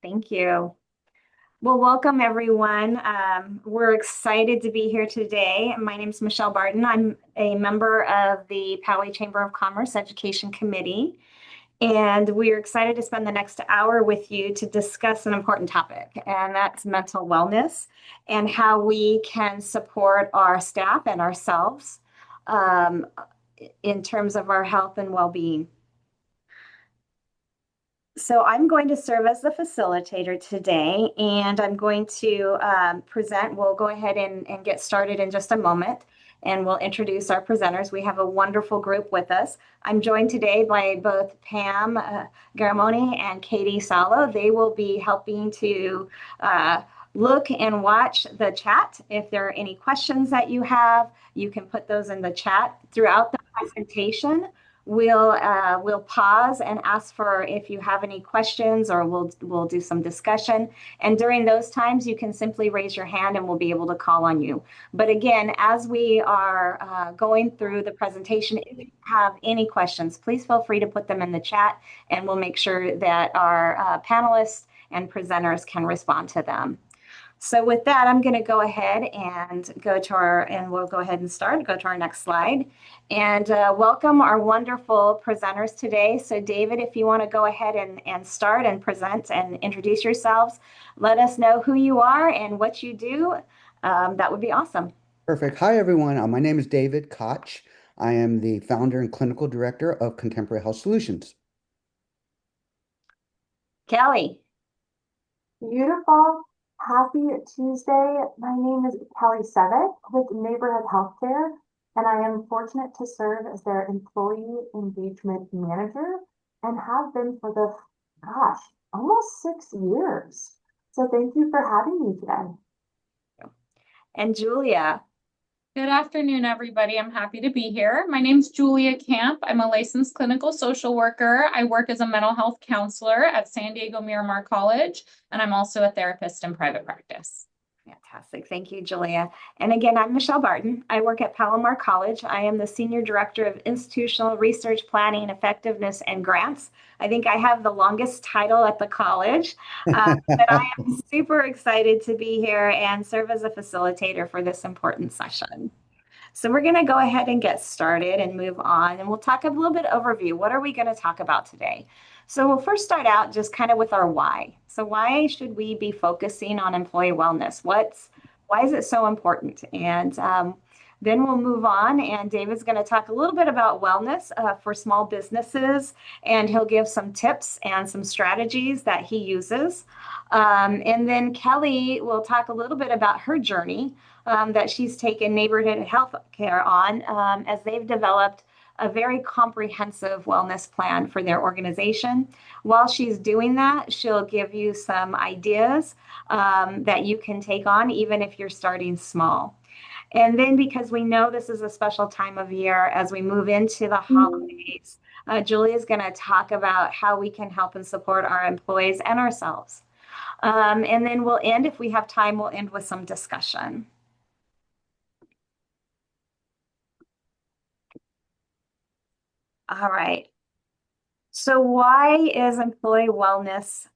Thank you. Well, welcome everyone. We're excited to be here today. My name is Michelle Barton. I'm a member of the Poway Chamber of Commerce Education Committee, and we're excited to spend the next hour with you to discuss an important topic, and that's mental wellness and how we can support our staff and ourselves um, in terms of our health and well-being. So I'm going to serve as the facilitator today, and I'm going to present. We'll go ahead and get started in just a moment, and we'll introduce our presenters. We have a wonderful group with us. I'm joined today by both Pam Garamoni and Katie Salo. They will be helping to look and watch the chat. If there are any questions that you have, you can put those in the chat throughout the presentation. We'll pause and ask for if you have any questions, or we'll do some discussion. And during those times, you can simply raise your hand and we'll be able to call on you. But again, as we are going through the presentation, if you have any questions, please feel free to put them in the chat, and we'll make sure that our panelists and presenters can respond to them. So with that, I'm going to go ahead and we'll go ahead and go to our next slide, and welcome our wonderful presenters today. So David, if you want to go ahead and start and present and introduce yourselves, let us know who you are and what you do. That would be awesome. Perfect. Hi, everyone. My name is David Koch. I am the founder and clinical director of Contemporary Health Solutions. Kelly. Beautiful. Happy Tuesday. My name is Kelly Sevick with Neighborhood Healthcare, and I am fortunate to serve as their employee engagement manager and have been for almost 6 years. So thank you for having me today. And Julia. Good afternoon, everybody. I'm happy to be here. My name's Julia Camp. I'm a licensed clinical social worker. I work as a mental health counselor at San Diego Miramar College, and I'm also a therapist in private practice. Fantastic. Thank you, Julia. And again, I'm Michelle Barton. I work at Palomar College. I am the Senior Director of Institutional Research Planning, Effectiveness, and Grants. I think I have the longest title at the college, but I am super excited to be here and serve as a facilitator for this important session. So we're going to go ahead and get started and move on, and we'll talk a little bit overview. What are we going to talk about today? So we'll first start out just kind of with our why. So why should we be focusing on employee wellness? Why is it so important? And then we'll move on, and David's going to talk a little bit about wellness for small businesses, and he'll give some tips and some strategies that he uses. And then Kelly will talk a little bit about her journey that she's taken neighborhood health care on as they've developed a very comprehensive wellness plan for their organization. While she's doing that, she'll give you some ideas that you can take on, even if you're starting small. And then, because we know this is a special time of year as we move into the holidays, Julie is going to talk about how we can help and support our employees and ourselves. And then we'll end, if we have time, we'll end with some discussion. All right. So why is employee wellness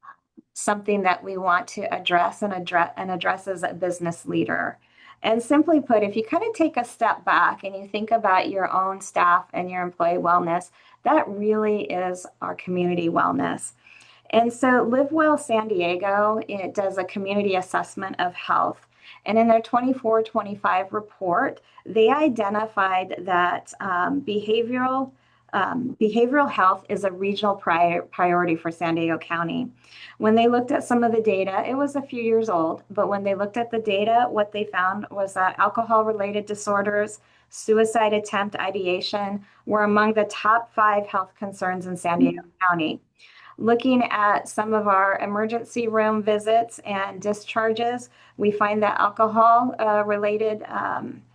something that we want to address and address as a business leader? And simply put, if you kind of take a step back and you think about your own staff and your employee wellness, that really is our community wellness. And so Live Well San Diego, it does a community assessment of health. And in their 24-25 report, they identified that behavioral health is a regional priority for San Diego County. When they looked at some of the data, it was a few years old, but when they looked at the data, what they found was that alcohol-related disorders, suicide attempt ideation were among the top 5 health concerns in San Diego County. Looking at some of our emergency room visits and discharges, we find that alcohol-related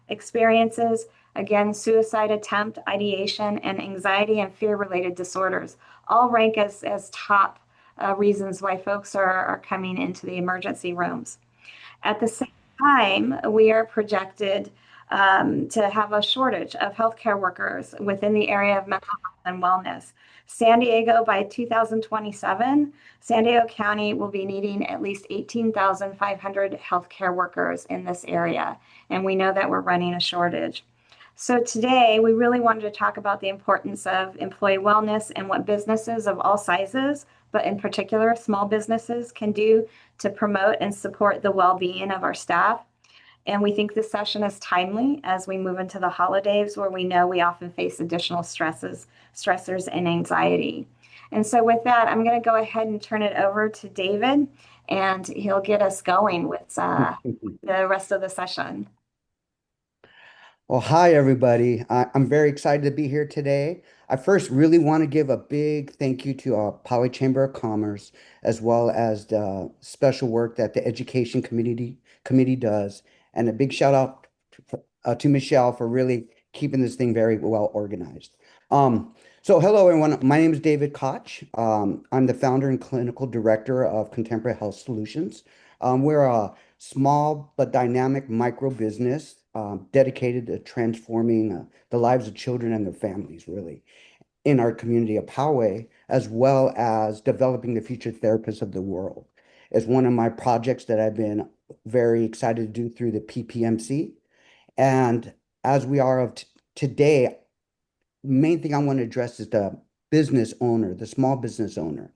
experiences, again, suicide attempt, ideation, and anxiety and fear-related disorders all rank as top reasons why folks are coming into the emergency rooms. At the same time, we are projected to have a shortage of healthcare workers within the area of mental health and wellness. San Diego, by 2027, San Diego County will be needing at least 18,500 healthcare workers in this area. And we know that we're running a shortage. So today, we really wanted to talk about the importance of employee wellness and what businesses of all sizes, but in particular, small businesses, can do to promote and support the well-being of our staff. And we think this session is timely as we move into the holidays where we know we often face additional stressors, and anxiety. And so with that, I'm going to go ahead and turn it over to David, and he'll get us going with the rest of the session. Well, hi, everybody. I'm very excited to be here today. I first really want to give a big thank you to Poly Chamber of Commerce, as well as the special work that the Education Committee does, and a big shout out to Michelle for really keeping this thing very well organized. So hello, everyone. My name is David Koch. I'm the founder and clinical director of Contemporary Health Solutions. We're a small but dynamic micro business dedicated to transforming the lives of children and their families, really, in our community of Poway, as well as developing the future therapists of the world. It's one of my projects that I've been very excited to do through the PPMC. And as we are of today, main thing I want to address is the business owner, the small business owner.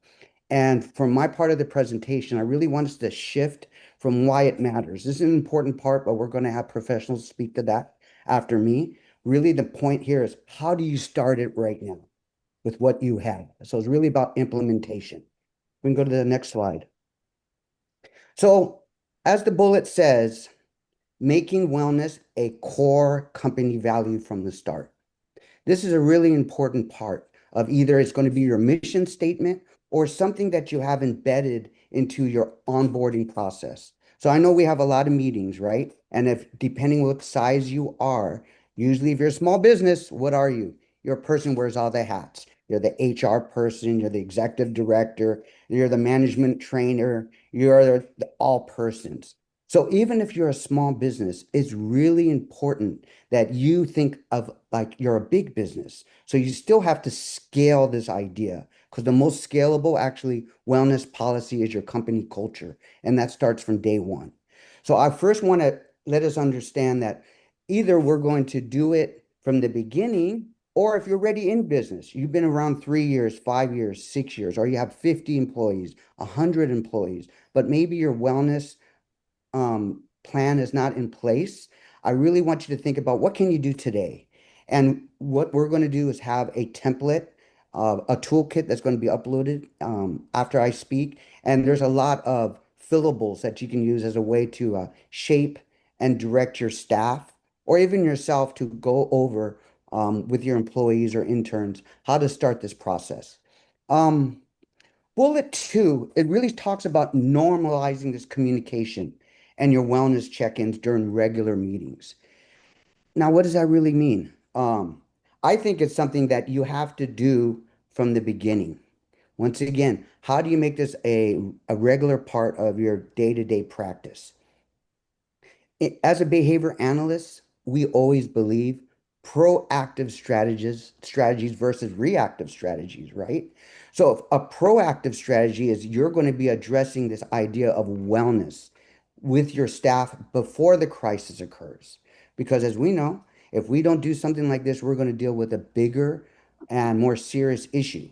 And for my part of the presentation, I really want us to shift from why it matters. This is an important part, but we're going to have professionals speak to that after me. Really, the point here is how do you start it right now with what you have? So it's really about implementation. We can go to the next slide. So as the bullet says, making wellness a core company value from the start. This is a really important part of either it's going to be your mission statement or something that you have embedded into your onboarding process. So I know we have a lot of meetings, right? And if depending what size you are, usually if you're a small business, what are you? You're a person who wears all the hats. You're the HR person, you're the executive director, you're the management trainer, you're the all persons. So even if you're a small business, it's really important that you think of like you're a big business. So you still have to scale this idea because the most scalable actually wellness policy is your company culture. And that starts from day one. So I first want to let us understand that either we're going to do it from the beginning, or if you're already in business, you've been around 3 years, 5 years, 6 years, or you have 50 employees, 100 employees, but maybe your wellness plan is not in place, I really want you to think about what can you do today? And what we're going to do is have a template, a toolkit that's going to be uploaded after I speak. And there's a lot of fillables that you can use as a way to shape and direct your staff or even yourself to go over with your employees or interns how to start this process. Um, Bullet two, it really talks about normalizing this communication and your wellness check-ins during regular meetings. Now, what does that really mean? I think it's something that you have to do from the beginning. Once again, how do you make this a regular part of your day-to-day practice? As a behavior analyst, we always believe proactive strategies versus reactive strategies, right? So if a proactive strategy is you're going to be addressing this idea of wellness with your staff before the crisis occurs. Because as we know, if we don't do something like this, we're going to deal with a bigger and more serious issue.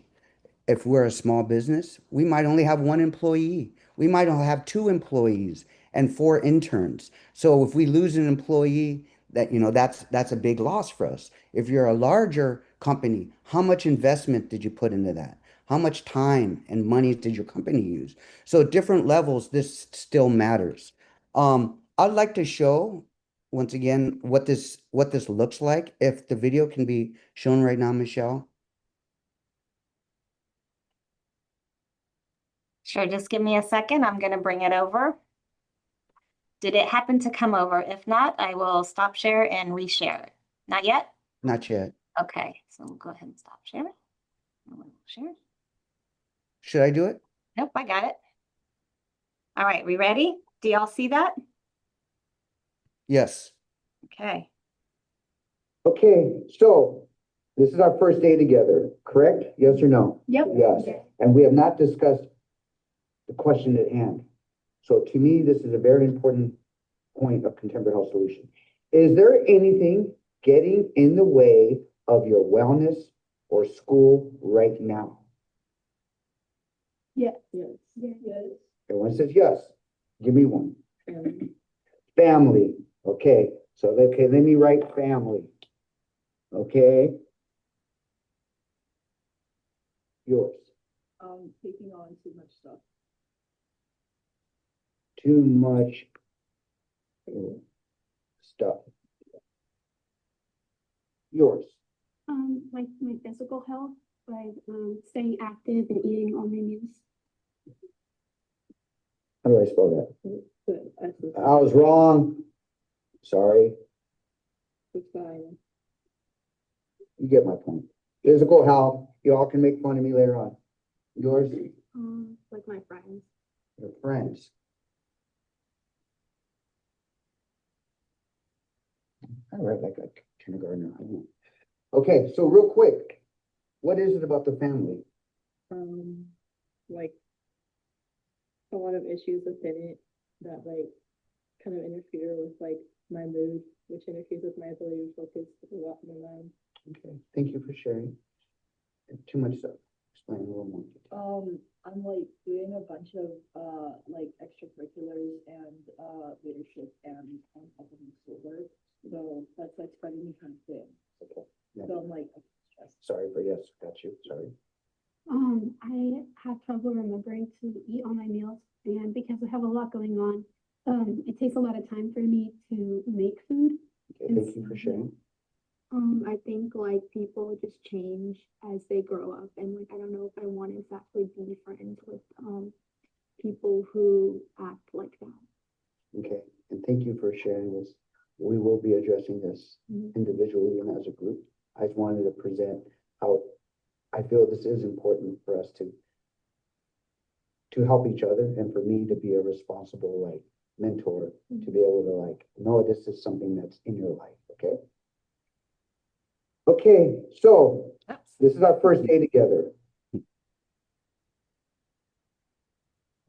If we're a small business, we might only have one employee. We might only have two employees and four interns. So if we lose an employee, that's a big loss for us. If you're a larger company, how much investment did you put into that? How much time and money did your company use? So at different levels, this still matters. I'd like to show once again what this looks like. If the video can be shown right now, Michelle. Sure, just give me a second. I'm going to bring it over. Did it happen to come over? If not, I will stop share and reshare it. Not yet? Not yet. Okay, so we'll go ahead and stop sharing. Share. Should I do it? Nope, I got it. All right, we ready? Do y'all see that? Yes. Okay, Okay, so this is our first day together, correct? Yes or no? Yep. Yes. And we have not discussed the question at hand. So to me, this is a very important point of contemporary health solution. Is there anything getting in the way of your wellness or school right now? Yes. Everyone says yes. Give me one. Family. Okay. So, okay, let me write family. Okay. Yours. Taking on too much stuff. Too much stuff. Yours. Like my physical health, like staying active and eating all my meals. How do I spell that? Good. I was wrong. Sorry. It's fine. You get my point. Physical health. You all can make fun of me later on. Yours. Like my friends. Your friends. I read like a kindergartner. I don't know. Okay, so real quick, what is it about the family? Like a lot of issues within it that like kind of interfere with like my mood, which interferes with my ability to focus a lot in my mind. Okay, thank you for sharing. Too much stuff. Explain a little more. I'm like doing a bunch of like extracurriculars and leadership and other schoolwork. So that's like spreading me kind of thin. Okay. Yeah. So I'm like stressed. Sorry for yes, got you. Sorry. I have trouble remembering to eat all my meals, and because I have a lot going on, it takes a lot of time for me to make food. Okay, thank you for sharing. I think like people just change as they grow up, and like I don't know if I want to exactly be friends with people who act like that. Okay, and thank you for sharing this. We will be addressing this individually and as a group. I just wanted to present how I feel this is important for us to help each other and for me to be a responsible like mentor to be able to like know this is something that's in your life. Okay. Okay, so this is our first day together.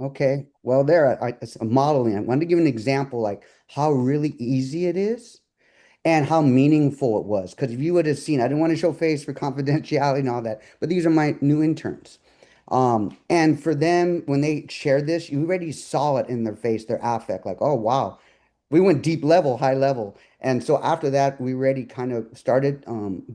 Okay, well, it's a modeling. I wanted to give an example like how really easy it is and how meaningful it was. Because if you would have seen, I didn't want to show face for confidentiality and all that, but these are my new interns. And for them, when they shared this, you already saw it in their face, their affect, like, oh, wow, we went deep level, high level. And so after that, we already kind of started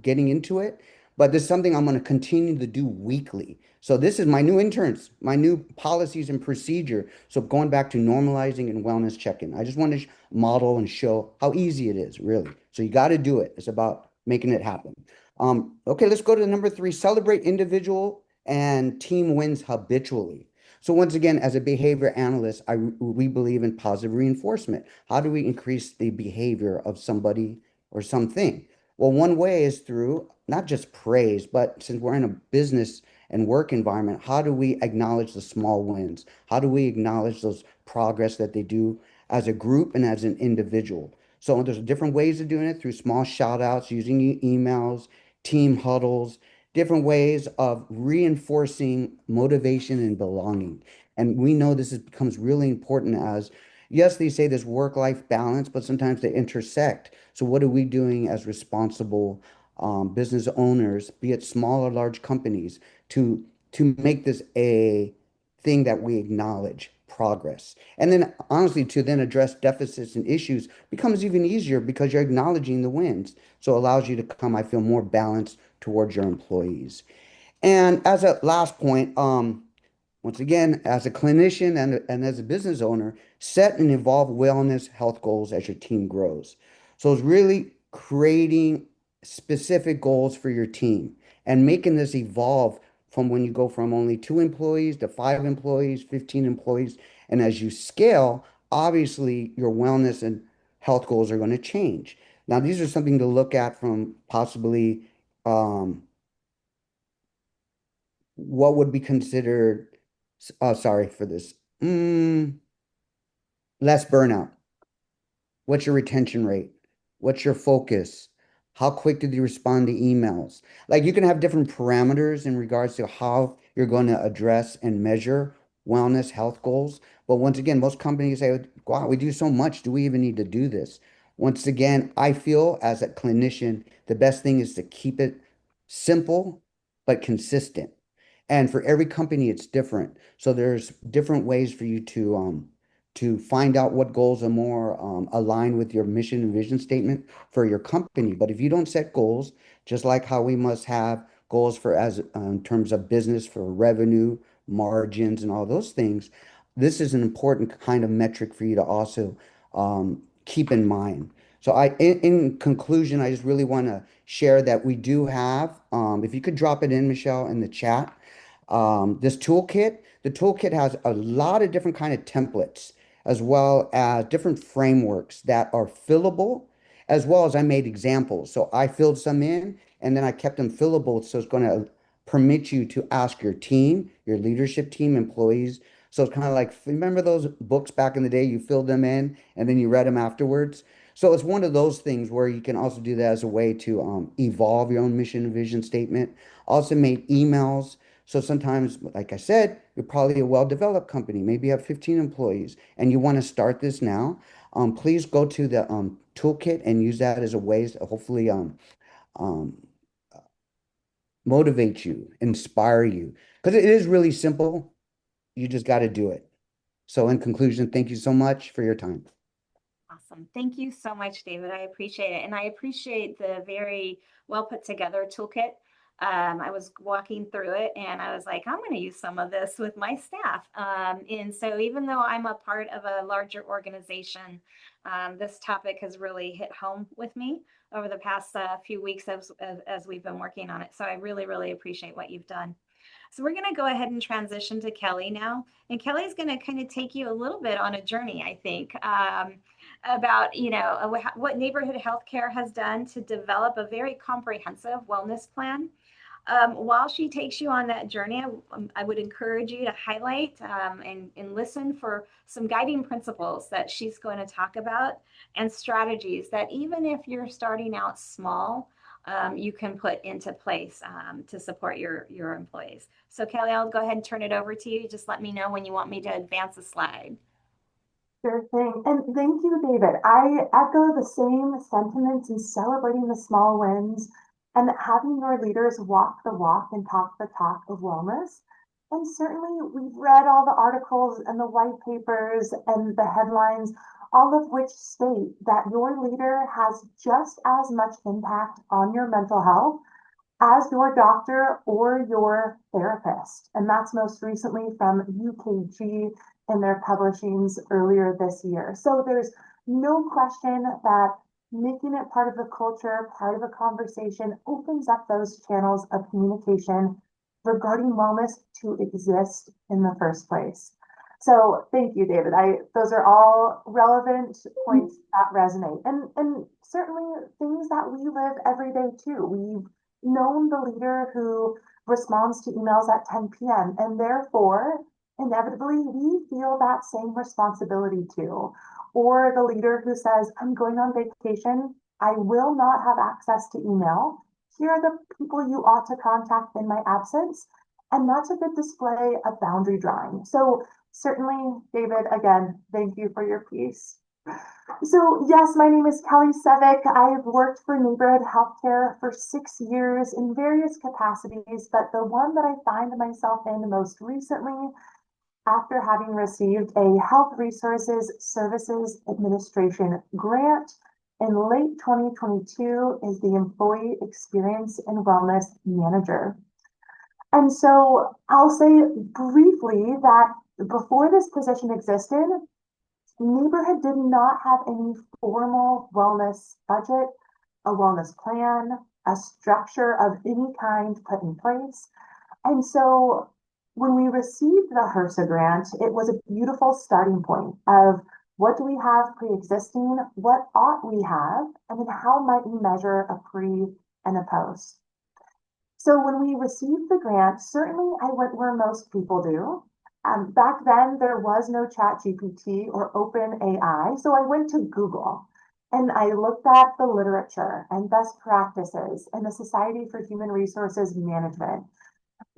getting into it. But this is something I'm going to continue to do weekly. So this is my new interns, my new policies and procedure. So going back to normalizing and wellness check-in. I just want to model and show how easy it is, really. So you got to do it. It's about making it happen. Okay, let's go to number 3, celebrate individual and team wins habitually. So once again, as a behavior analyst, we believe in positive reinforcement. How do we increase the behavior of somebody or something? Well, one way is through not just praise, but since we're in a business and work environment, how do we acknowledge the small wins? How do we acknowledge those progress that they do as a group and as an individual? So there's different ways of doing it through small shout outs, using emails, team huddles, different ways of reinforcing motivation and belonging. And we know becomes really important as, yes, they say this work-life balance, but sometimes they intersect. So what are we doing as responsible business owners, be it small or large companies, to make this a thing that we acknowledge progress? And then honestly, to then address deficits and issues becomes even easier because you're acknowledging the wins. So it allows you to come, I feel, more balanced towards your employees. And as a last point, once again, as a clinician and as a business owner, set and evolve wellness health goals as your team grows. So it's really creating specific goals for your team and making this evolve from when you go from only 2 employees to 5 employees, 15 employees. And as you scale, obviously your wellness and health goals are going to change. Now, these are something to look at from possibly what would be considered, sorry for this, less burnout. What's your retention rate? What's your focus? How quick did you respond to emails? Like you can have different parameters in regards to how you're going to address and measure wellness health goals. But once again, most companies say, wow, we do so much. Do we even need to do this? Once again, I feel as a clinician, the best thing is to keep it simple but consistent. And for every company, it's different. So there's different ways for you to find out what goals are more aligned with your mission and vision statement for your company. But if you don't set goals, just like how we must have goals for as in terms of business for revenue, margins, and all those things, this is an important kind of metric for you to also keep in mind. So in conclusion, I just really want to share that we do have, if you could drop it in, Michelle, in the chat, this toolkit. The toolkit has a lot of different kind of templates as well as different frameworks that are fillable, as well as I made examples. So I filled some in and then I kept them fillable. So it's going to permit you to ask your team, your leadership team, employees. So it's kind of like, remember those books back in the day, you filled them in and then you read them afterwards. So it's one of those things where you can also do that as a way to evolve your own mission and vision statement. Also made emails. So sometimes, like I said, you're probably a well-developed company. Maybe you have 15 employees and you want to start this now. Please go to the toolkit and use that as a way to hopefully um, motivate you, inspire you. Because it is really simple. You just got to do it. So in conclusion, thank you so much for your time. Awesome. Thank you so much, David. I appreciate it. And I appreciate the very well put together toolkit. I was walking through it and I was like, I'm going to use some of this with my staff. And so even though I'm a part of a larger organization, this topic has really hit home with me over the past few weeks as we've been working on it. So I really, really appreciate what you've done. So we're going to go ahead and transition to Kelly now. And Kelly's going to kind of take you a little bit on a journey, I think, about, what neighborhood healthcare has done to develop a very comprehensive wellness plan. While she takes you on that journey, I would encourage you to highlight and listen for some guiding principles that she's going to talk about and strategies that even if you're starting out small, you can put into place to support your employees. So Kelly, I'll go ahead and turn it over to you. Just let me know when you want me to advance a slide. Sure thing. And thank you, David. I echo the same sentiments in celebrating the small wins and having your leaders walk the walk and talk the talk of wellness. And certainly we've read all the articles and the white papers and the headlines, all of which state that your leader has just as much impact on your mental health as your doctor or your therapist. And that's most recently from UKG in their publishings earlier this year. So there's no question that making it part of the culture, part of the conversation, opens up those channels of communication regarding wellness to exist in the first place. So thank you, David. Those are all relevant points that resonate. And certainly things that we live every day too. We've known the leader who responds to emails at 10 p.m. and therefore inevitably we feel that same responsibility too. Or the leader who says, I'm going on vacation, I will not have access to email. Here are the people you ought to contact in my absence. And that's a good display of boundary drawing. So certainly, David, again, thank you for your piece. So yes, my name is Kelly Sevick. I've worked for neighborhood healthcare for 6 years in various capacities, but the one that I find myself in most recently, after having received a Health Resources Services Administration grant in late 2022, is the Employee Experience and Wellness Manager. And so I'll say briefly that before this position existed, neighborhood did not have any formal wellness budget, a wellness plan, a structure of any kind put in place. And so when we received the HRSA grant, it was a beautiful starting point of what do we have pre-existing, what ought we have, and then how might we measure a pre and a post. So when we received the grant, certainly I went where most people do. Back then, there was no Chat GPT or Open AI, so I went to Google. And I looked at the literature and best practices and the Society for Human Resources Management.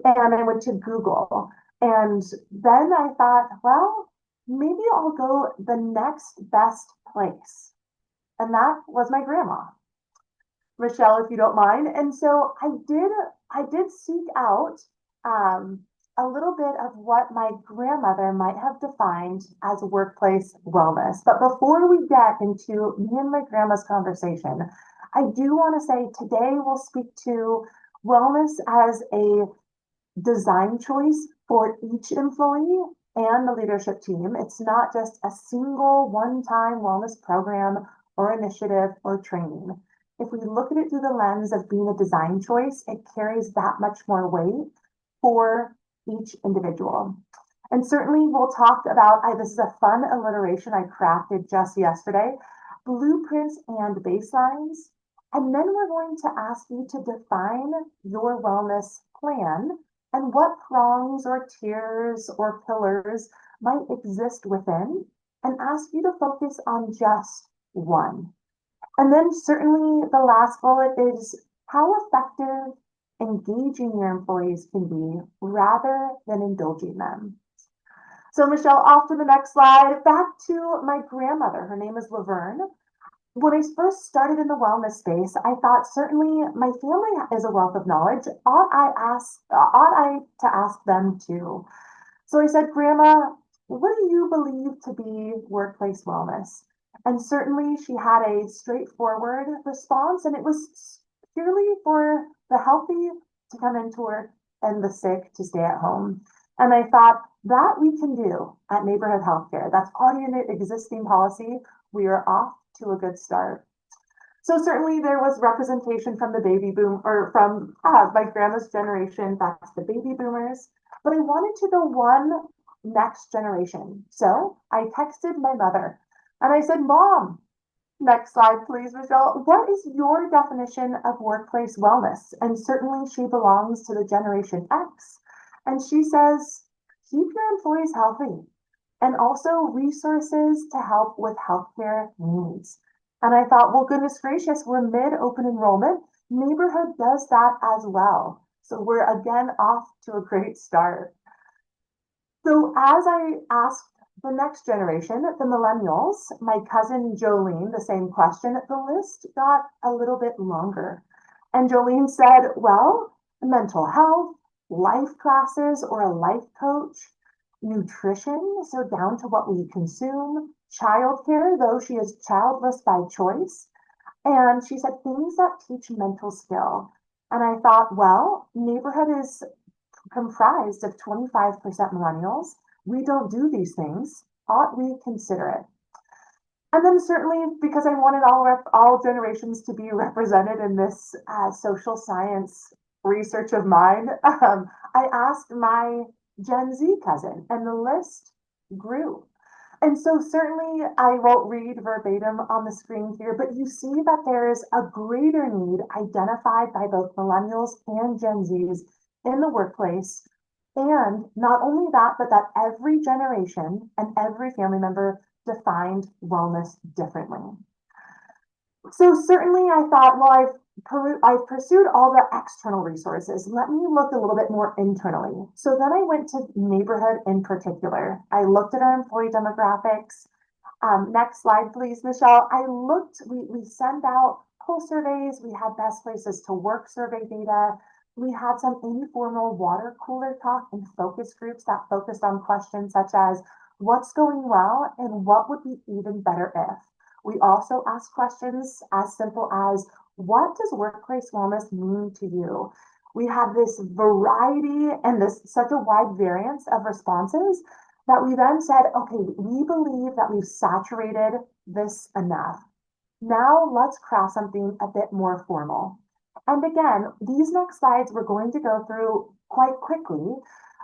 And I went to Google. And then I thought, well, maybe I'll go the next best place. And that was my grandma, Michelle, if you don't mind. And so I did seek out um, a little bit of what my grandmother might have defined as workplace wellness. But before we get into me and my grandma's conversation, I do want to say today we'll speak to wellness as a design choice for each employee and the leadership team. It's not just a single one-time wellness program or initiative or training. If we look at it through the lens of being a design choice, it carries that much more weight for each individual. And certainly we'll talk about, this is a fun alliteration I crafted just yesterday, blueprints and baselines. And then we're going to ask you to define your wellness plan and what prongs or tiers or pillars might exist within, and ask you to focus on just one. And then certainly the last bullet is how effective engaging your employees can be rather than indulging them. So Michelle, off to the next slide. Back to my grandmother. Her name is Laverne. When I first started in the wellness space, I thought certainly my family is a wealth of knowledge. Ought I to ask them too? So I said, Grandma, what do you believe to be workplace wellness? And certainly she had a straightforward response, and it was purely for the healthy to come into work and the sick to stay at home. And I thought that we can do at Neighborhood Healthcare. That's already an existing policy. We are off to a good start. So certainly there was representation from the baby boom, or from my grandma's generation, that's the baby boomers. But I wanted to go one next generation. So I texted my mother and I said, Mom, next slide, please, Michelle. What is your definition of workplace wellness? And certainly she belongs to the Generation X. And she says, keep your employees healthy and also resources to help with healthcare needs. And I thought, well, goodness gracious, we're mid-open enrollment. Neighborhood does that as well. So we're again off to a great start. So as I asked the next generation, the millennials, my cousin Jolene, the same question, the list got a little bit longer. And Jolene said, well, mental health, life classes or a life coach, nutrition, so down to what we consume, childcare, though she is childless by choice. And she said things that teach mental skill. And I thought, well, Neighborhood is comprised of 25% millennials. We don't do these things. Ought we consider it? And then certainly because I wanted all generations to be represented in this social science research of mine, I asked my Gen Z cousin, and the list grew. And so certainly I won't read verbatim on the screen here, but you see that there's a greater need identified by both millennials and Gen Zs in the workplace. And not only that, but that every generation and every family member defined wellness differently. So certainly I thought, well, I've pursued all the external resources. Let me look a little bit more internally. So then I went to Neighborhood in particular. I looked at our employee demographics. Next slide, please, Michelle. We send out pulse surveys. We had best places to work survey data. We had some informal water cooler talk and focus groups that focused on questions such as what's going well and what would be even better if. We also asked questions as simple as, what does workplace wellness mean to you? We have this variety and such a wide variance of responses that we then said, okay, we believe that we've saturated this enough. Now let's craft something a bit more formal. And again, these next slides we're going to go through quite quickly,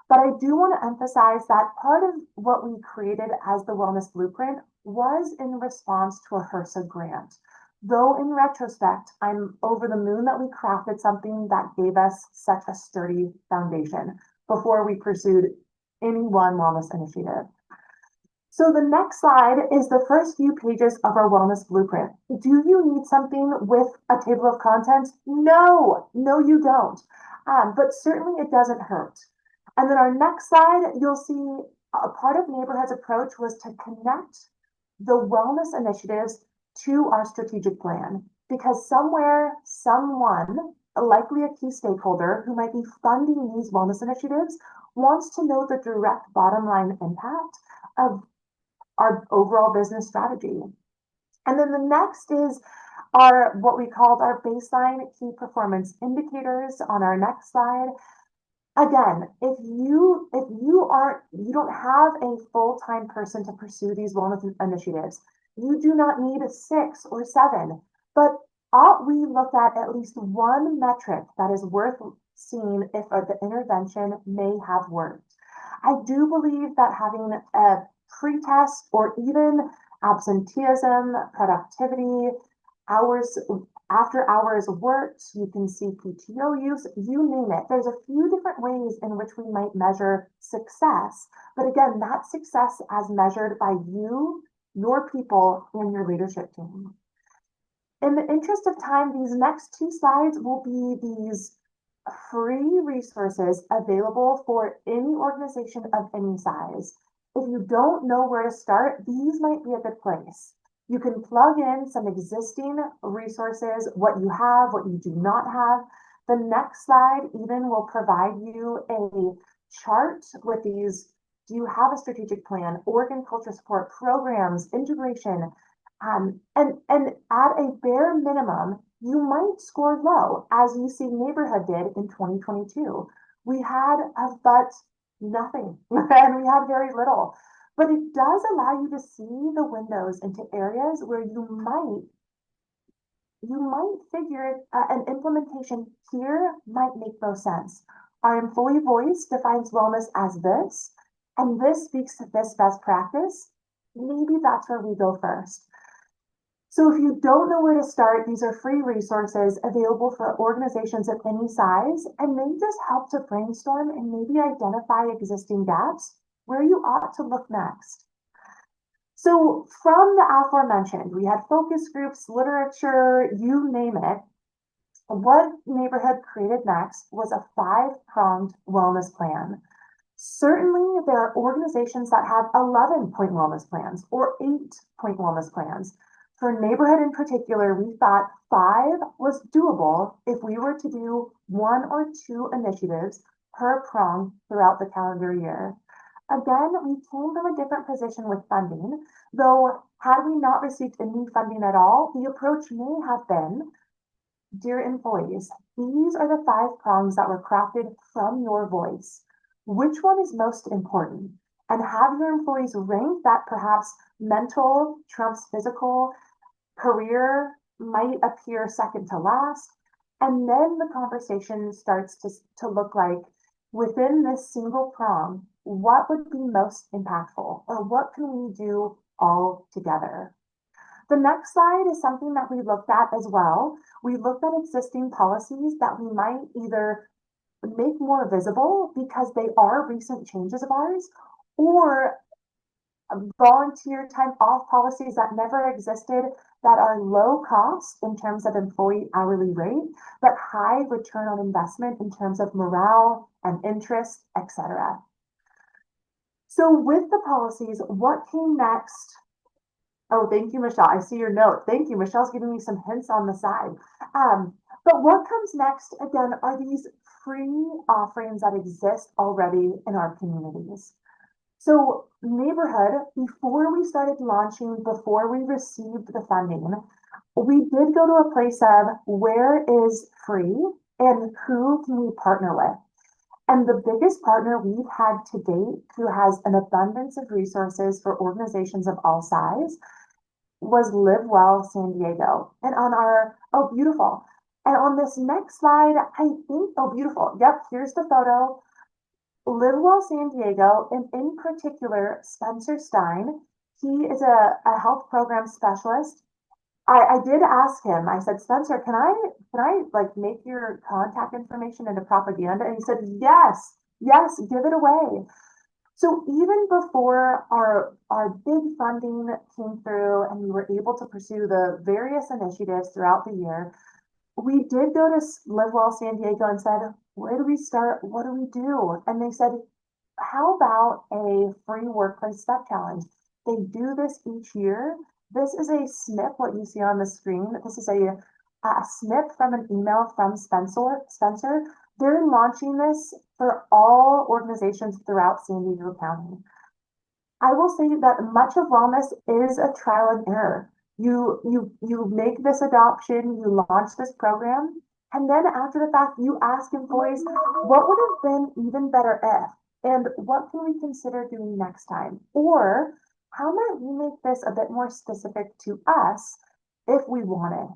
but I do want to emphasize that part of what we created as the Wellness Blueprint was in response to a HRSA grant. Though in retrospect, I'm over the moon that we crafted something that gave us such a sturdy foundation before we pursued any one wellness initiative. So the next slide is the first few pages of our wellness blueprint. Do you need something with a table of contents? No, no, you don't. But certainly it doesn't hurt. And then our next slide, you'll see a part of Neighborhood's approach was to connect the wellness initiatives to our strategic plan. Because somewhere, someone, likely a key stakeholder who might be funding these wellness initiatives, wants to know the direct bottom line impact of our overall business strategy. And then the next is our what we called our baseline key performance indicators on our next slide. Again, if you don't have a full-time person to pursue these wellness initiatives, you do not need 6 or 7, but ought we look at least one metric that is worth seeing if the intervention may have worked. I do believe that having a pre-test or even absenteeism, productivity, hours after hours worked, you can see PTO use, you name it. There's a few different ways in which we might measure success. But again, that success as measured by you, your people, and your leadership team. In the interest of time, these next 2 slides will be these free resources available for any organization of any size. If you don't know where to start, these might be a good place. You can plug in some existing resources, what you have, what you do not have. The next slide even will provide you a chart with these. Do you have a strategic plan, organ culture support, programs, integration? And at a bare minimum, you might score low, as you see Neighborhood did in 2022. We had but nothing, and we had very little. But it does allow you to see the windows into areas where you might figure an implementation here might make no sense. Our employee voice defines wellness as this, and this speaks to this best practice. Maybe that's where we go first. So if you don't know where to start, these are free resources available for organizations of any size, and they just help to brainstorm and maybe identify existing gaps where you ought to look next. So from the aforementioned, we had focus groups, literature, you name it. What Neighborhood created next was a 5-pronged wellness plan. Certainly, there are organizations that have 11-point wellness plans or 8-point wellness plans. For Neighborhood in particular, we thought 5 was doable if we were to do 1 or 2 initiatives per prong throughout the calendar year. Again, we came from a different position with funding, though had we not received any funding at all, the approach may have been, dear employees, these are the 5 prongs that were crafted from your voice. Which one is most important? And have your employees rank that perhaps mental trumps physical, career might appear second to last, and then the conversation starts to look like, within this single prong, what would be most impactful, or what can we do all together? The next slide is something that we looked at as well. We looked at existing policies that we might either make more visible because they are recent changes of ours, or volunteer time off policies that never existed that are low cost in terms of employee hourly rate, but high return on investment in terms of morale and interest, etc. So with the policies, what came next? Oh, thank you, Michelle. I see your note. Thank you. Michelle's giving me some hints on the side. But what comes next, again, are these free offerings that exist already in our communities. So Neighborhood, before we started launching, before we received the funding, we did go to a place of where is free and who can we partner with? And the biggest partner we've had to date, who has an abundance of resources for organizations of all size, was Live Well San Diego. And on our, oh, beautiful. And on this next slide, I think, oh, beautiful. Yep, here's the photo. Live Well San Diego, and in particular, Spencer Stein. He is a health program specialist. I did ask him, I said, Spencer, can I like make your contact information into propaganda? And he said, yes, give it away. So even before our big funding came through and we were able to pursue the various initiatives throughout the year, we did go to Live Well San Diego and said, where do we start? What do we do? And they said, how about a free workplace step challenge? They do this each year. This is a snip, what you see on the screen. This is a snip from an email from Spencer. They're launching this for all organizations throughout San Diego County. I will say that much of wellness is a trial and error. You make this adoption, you launch this program, and then after the fact, you ask employees, what would have been even better if, and what can we consider doing next time? Or how might we make this a bit more specific to us if we wanted?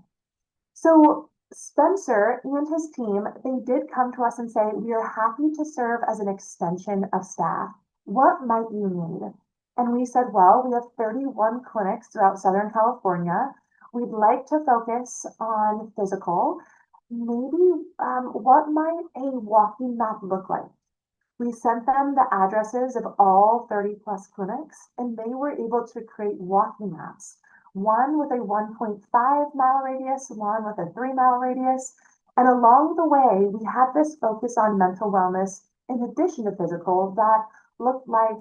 So Spencer and his team, they did come to us and say, we are happy to serve as an extension of staff. What might you need? And we said, well, we have 31 clinics throughout Southern California. We'd like to focus on physical. Maybe what might a walking map look like? We sent them the addresses of all 30 plus clinics, and they were able to create walking maps. One with a 1.5 mile radius, one with a 3 mile radius. And along the way, we had this focus on mental wellness in addition to physical that looked like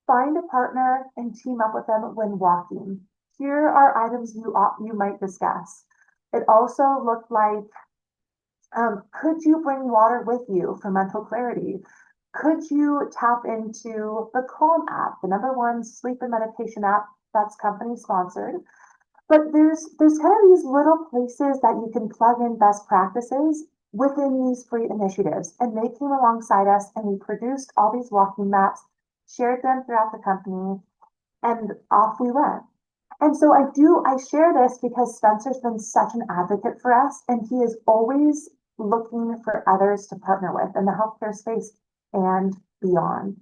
find a partner and team up with them when walking. Here are items you might discuss. It also looked like, could you bring water with you for mental clarity? Could you tap into the Calm app, the #1 sleep and meditation app that's company sponsored? But there's kind of these little places that you can plug in best practices within these free initiatives. And they came alongside us and we produced all these walking maps, shared them throughout the company, and off we went. And so I share this because Spencer's been such an advocate for us, and he is always looking for others to partner with in the healthcare space and beyond.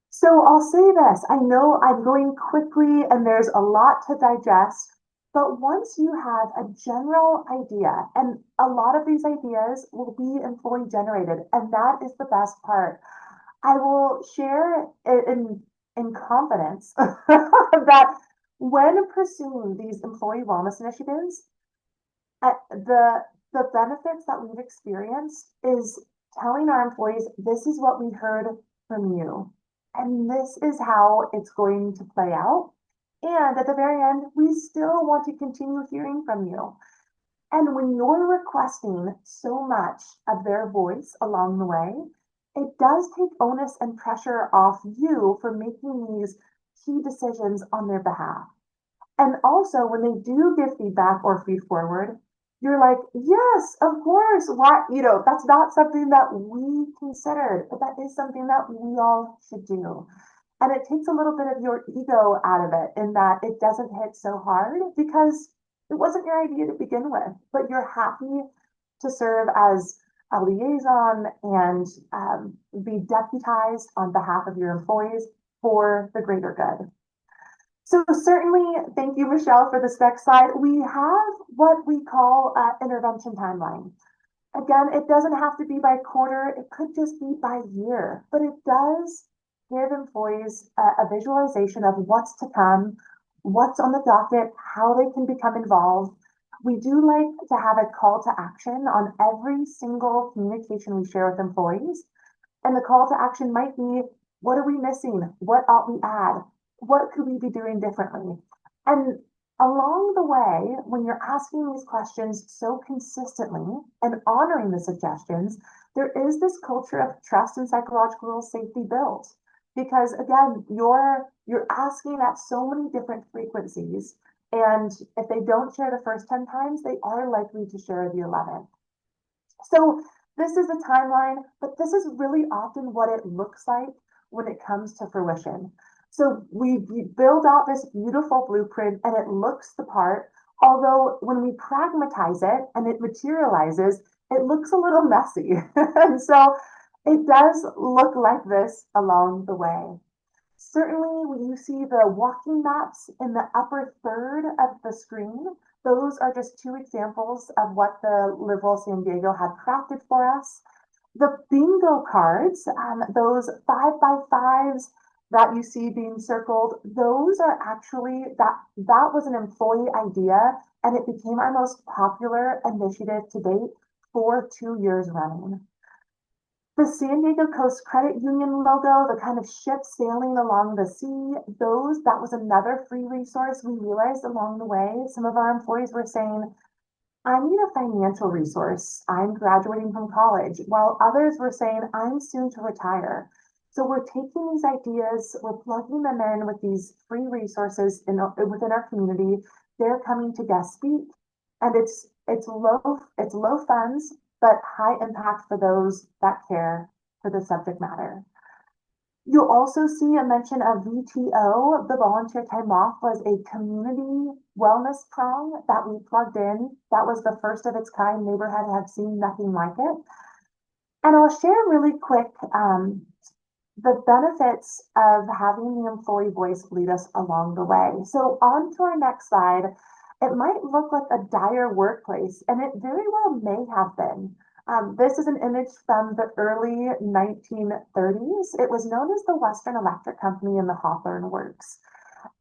So I'll say this, I know I'm going quickly and there's a lot to digest, but once you have a general idea, and a lot of these ideas will be employee generated, and that is the best part. I will share in confidence that when pursuing these employee wellness initiatives, the benefits that we've experienced is telling our employees, this is what we heard from you, and this is how it's going to play out. And at the very end, we still want to continue hearing from you. And when you're requesting so much of their voice along the way, it does take onus and pressure off you for making these key decisions on their behalf. And also, when they do give feedback or feed forward, you're like, yes, of course. Why, that's not something that we considered, but that is something that we all should do. And it takes a little bit of your ego out of it in that it doesn't hit so hard because it wasn't your idea to begin with, but you're happy to serve as a liaison and be deputized on behalf of your employees for the greater good. So certainly, thank you, Michelle, for the spec slide. We have what we call an intervention timeline. Again, it doesn't have to be by quarter, it could just be by year, but it does give employees a visualization of what's to come, what's on the docket, how they can become involved. We do like to have a call to action on every single communication we share with employees. And the call to action might be, what are we missing? What ought we add? What could we be doing differently? And along the way, when you're asking these questions so consistently and honoring the suggestions, there is this culture of trust and psychological safety built. Because again, you're asking at so many different frequencies. And if they don't share the first 10 times, they are likely to share the 11th. So this is a timeline, but this is really often what it looks like when it comes to fruition. So we build out this beautiful blueprint and it looks the part, although when we pragmatize it and it materializes, it looks a little messy. And so it does look like this along the way. Certainly, when you see the walking maps in the upper third of the screen, those are just two examples of what the Live Well San Diego had crafted for us. The bingo cards, those 5x5s that you see being circled, those are actually, that was an employee idea, and it became our most popular initiative to date for 2 years running. The San Diego Coast Credit Union logo, the kind of ship sailing along the sea, that was another free resource. We realized along the way, some of our employees were saying, I need a financial resource. I'm graduating from college, while others were saying, I'm soon to retire. So we're taking these ideas, we're plugging them in with these free resources within our community. They're coming to guest speak, and it's low funds, but high impact for those that care for the subject matter. You'll also see a mention of VTO. The volunteer time off was a community wellness prong that we plugged in. That was the first of its kind. Neighborhood had seen nothing like it. And I'll share really quick the benefits of having the employee voice lead us along the way. So on to our next slide. It might look like a dire workplace, and it very well may have been. This is an image from the early 1930s. It was known as the Western Electric Company and the Hawthorne Works.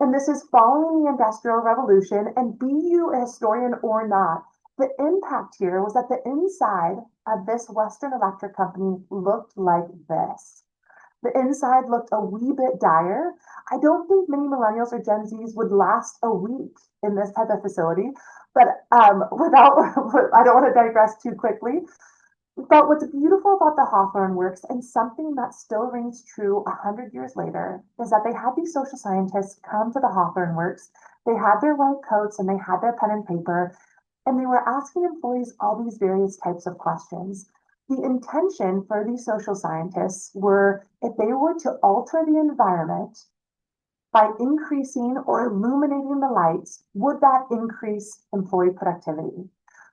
And this is following the Industrial Revolution, and be you a historian or not, the impact here was that the inside of this Western Electric Company looked like this. The inside looked a wee bit dire. I don't think many millennials or Gen Zs would last a week in this type of facility, but I don't want to digress too quickly. But what's beautiful about the Hawthorne Works, and something that still rings true 100 years later, is that they had these social scientists come to the Hawthorne Works. They had their white coats and they had their pen and paper, and they were asking employees all these various types of questions. The intention for these social scientists were, if they were to alter the environment by increasing or illuminating the lights, would that increase employee productivity?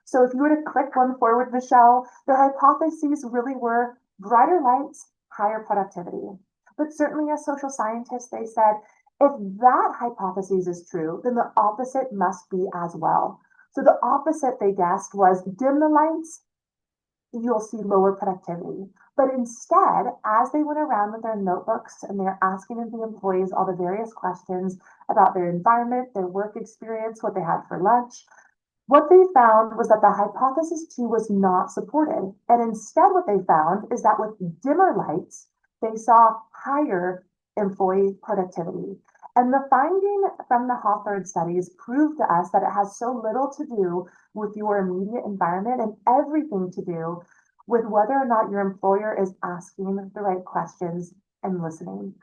So if you were to click one forward, Michelle, the hypotheses really were brighter lights, higher productivity. But certainly as social scientists, they said, if that hypothesis is true, then the opposite must be as well. So the opposite, they guessed, was dim the lights, you'll see lower productivity. But instead, as they went around with their notebooks and they're asking the employees all the various questions about their environment, their work experience, what they had for lunch, what they found was that the hypothesis 2 was not supported. And instead, what they found is that with dimmer lights, they saw higher employee productivity. And the finding from the Hawthorne studies proved to us that it has so little to do with your immediate environment and everything to do with whether or not your employer is asking the right questions and listening.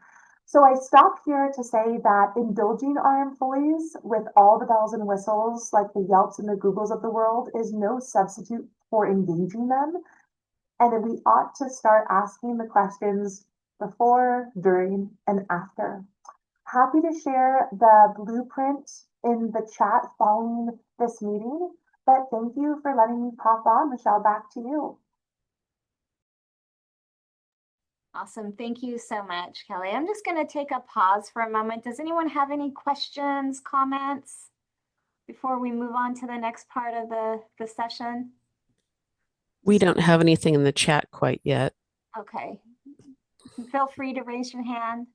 So I stop here to say that indulging our employees with all the bells and whistles, like the Yelps and the Googles of the world, is no substitute for engaging them. And we ought to start asking the questions before, during, and after. Happy to share the blueprint in the chat following this meeting, but thank you for letting me pop on. Michelle, back to you. Awesome. Thank you so much, Kelly. I'm just going to take a pause for a moment. Does anyone have any questions, comments before we move on to the next part of the session? We don't have anything in the chat quite yet. Okay. Feel free to raise your hand.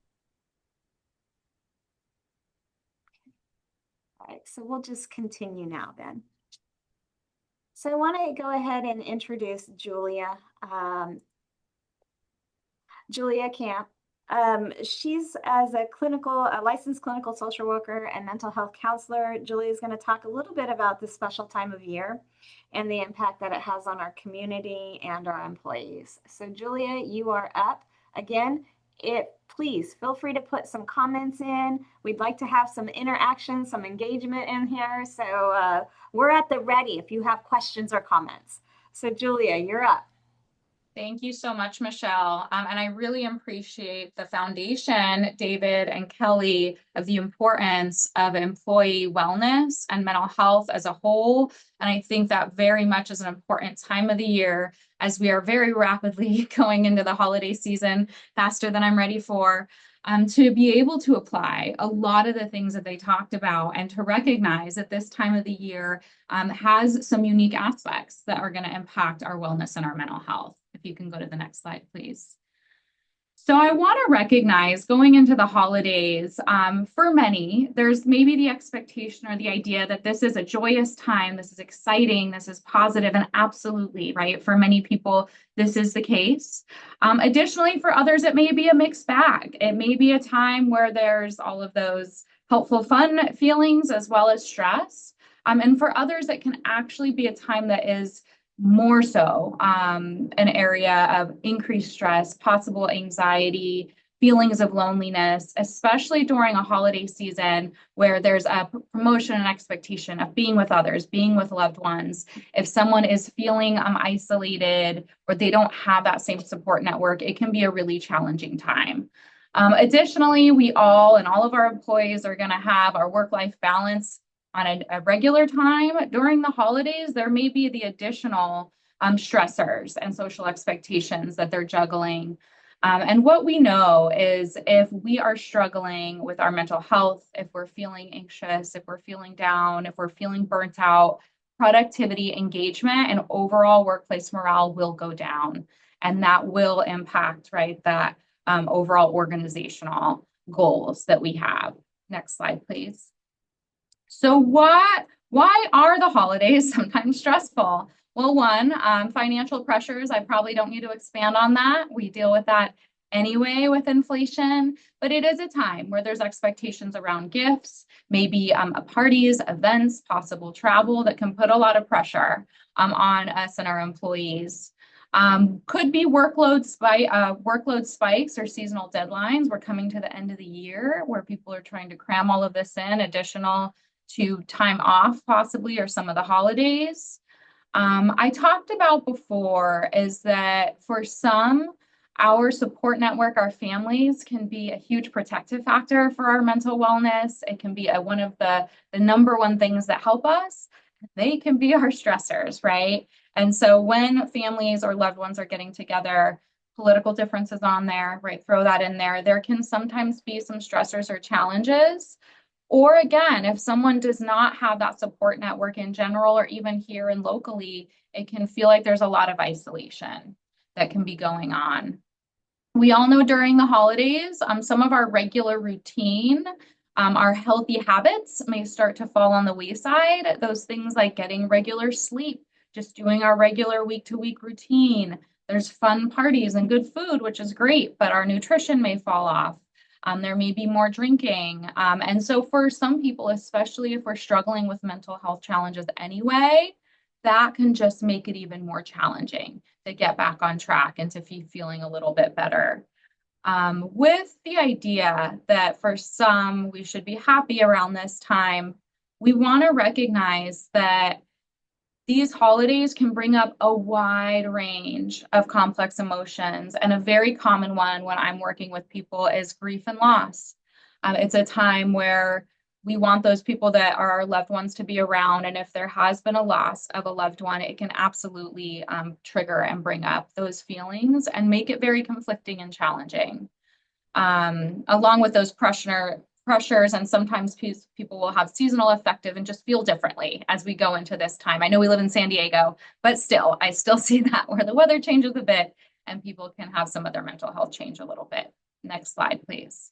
All right, so we'll just continue now then. So I want to go ahead and introduce Julia. Julia Camp. She's as a licensed clinical social worker and mental health counselor. Julia is going to talk a little bit about this special time of year and the impact that it has on our community and our employees. So Julia, you are up. Again, please feel free to put some comments in. We'd like to have some interaction, some engagement in here. So we're at the ready if you have questions or comments. So Julia, you're up. Thank you so much, Michelle. And I really appreciate the foundation, David and Kelly, of the importance of employee wellness and mental health as a whole. And I think that very much is an important time of the year as we are very rapidly going into the holiday season, faster than I'm ready for, to be able to apply a lot of the things that they talked about and to recognize that this time of the year has some unique aspects that are going to impact our wellness and our mental health. If you can go to the next slide, please. So I want to recognize going into the holidays, for many, there's maybe the expectation or the idea that this is a joyous time, this is exciting, this is positive, and absolutely, right? For many people, this is the case. Additionally, for others, it may be a mixed bag. It may be a time where there's all of those helpful, fun feelings as well as stress. And for others, it can actually be a time that is more so an area of increased stress, possible anxiety, feelings of loneliness, especially during a holiday season where there's a promotion and expectation of being with others, being with loved ones. If someone is feeling isolated or they don't have that same support network, it can be a really challenging time. Additionally, we all and all of our employees are going to have our work-life balance on a regular time. During the holidays, there may be the additional stressors and social expectations that they're juggling. And what we know is if we are struggling with our mental health, if we're feeling anxious, if we're feeling down, if we're feeling burnt out, productivity, engagement, and overall workplace morale will go down. And that will impact, right, that overall organizational goals that we have. Next slide, please. So why are the holidays sometimes stressful? Well, one, financial pressures. I probably don't need to expand on that. We deal with that anyway with inflation, but it is a time where there's expectations around gifts, maybe parties, events, possible travel that can put a lot of pressure on us and our employees. Could be workload spikes or seasonal deadlines. We're coming to the end of the year where people are trying to cram all of this in, additional to time off possibly, or some of the holidays. I talked about before is that for some, our support network, our families can be a huge protective factor for our mental wellness. It can be one of the number one things that help us. They can be our stressors, right? And so when families or loved ones are getting together, political differences on there, right? Throw that in there. There can sometimes be some stressors or challenges. Or again, if someone does not have that support network in general, or even here and locally, it can feel like there's a lot of isolation that can be going on. We all know during the holidays, some of our regular routine, our healthy habits may start to fall on the wayside. Those things like getting regular sleep, just doing our regular week-to-week routine. There's fun parties and good food, which is great, but our nutrition may fall off. There may be more drinking. And so for some people, especially if we're struggling with mental health challenges anyway, that can just make it even more challenging to get back on track and to be feeling a little bit better. With the idea that for some, we should be happy around this time, we want to recognize that these holidays can bring up a wide range of complex emotions, and a very common one when I'm working with people is grief and loss. It's a time where we want those people that are our loved ones to be around, and if there has been a loss of a loved one, it can absolutely trigger and bring up those feelings and make it very conflicting and challenging. Along with those pressures, and sometimes people will have seasonal affective and just feel differently as we go into this time. I know we live in San Diego, but still, I still see that where the weather changes a bit and people can have some of their mental health change a little bit. Next slide, please.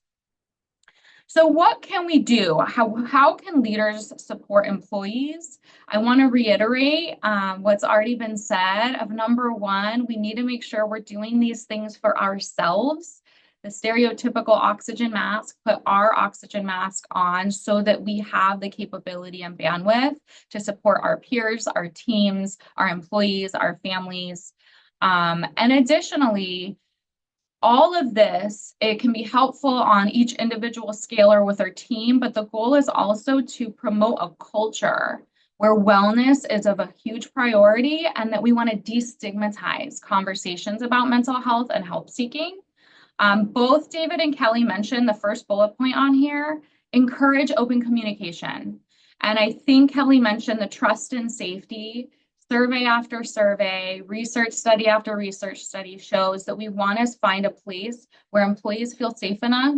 So what can we do? How can leaders support employees? I want to reiterate what's already been said of number one, we need to make sure we're doing these things for ourselves. The stereotypical oxygen mask, put our oxygen mask on so that we have the capability and bandwidth to support our peers, our teams, our employees, our families. And additionally, all of this, it can be helpful on each individual scale or with our team, but the goal is also to promote a culture where wellness is of a huge priority and that we want to destigmatize conversations about mental health and help seeking. Both David and Kelly mentioned the first bullet point on here, encourage open communication. And I think Kelly mentioned the trust and safety. Survey after survey, research study after research study shows that we want to find a place where employees feel safe enough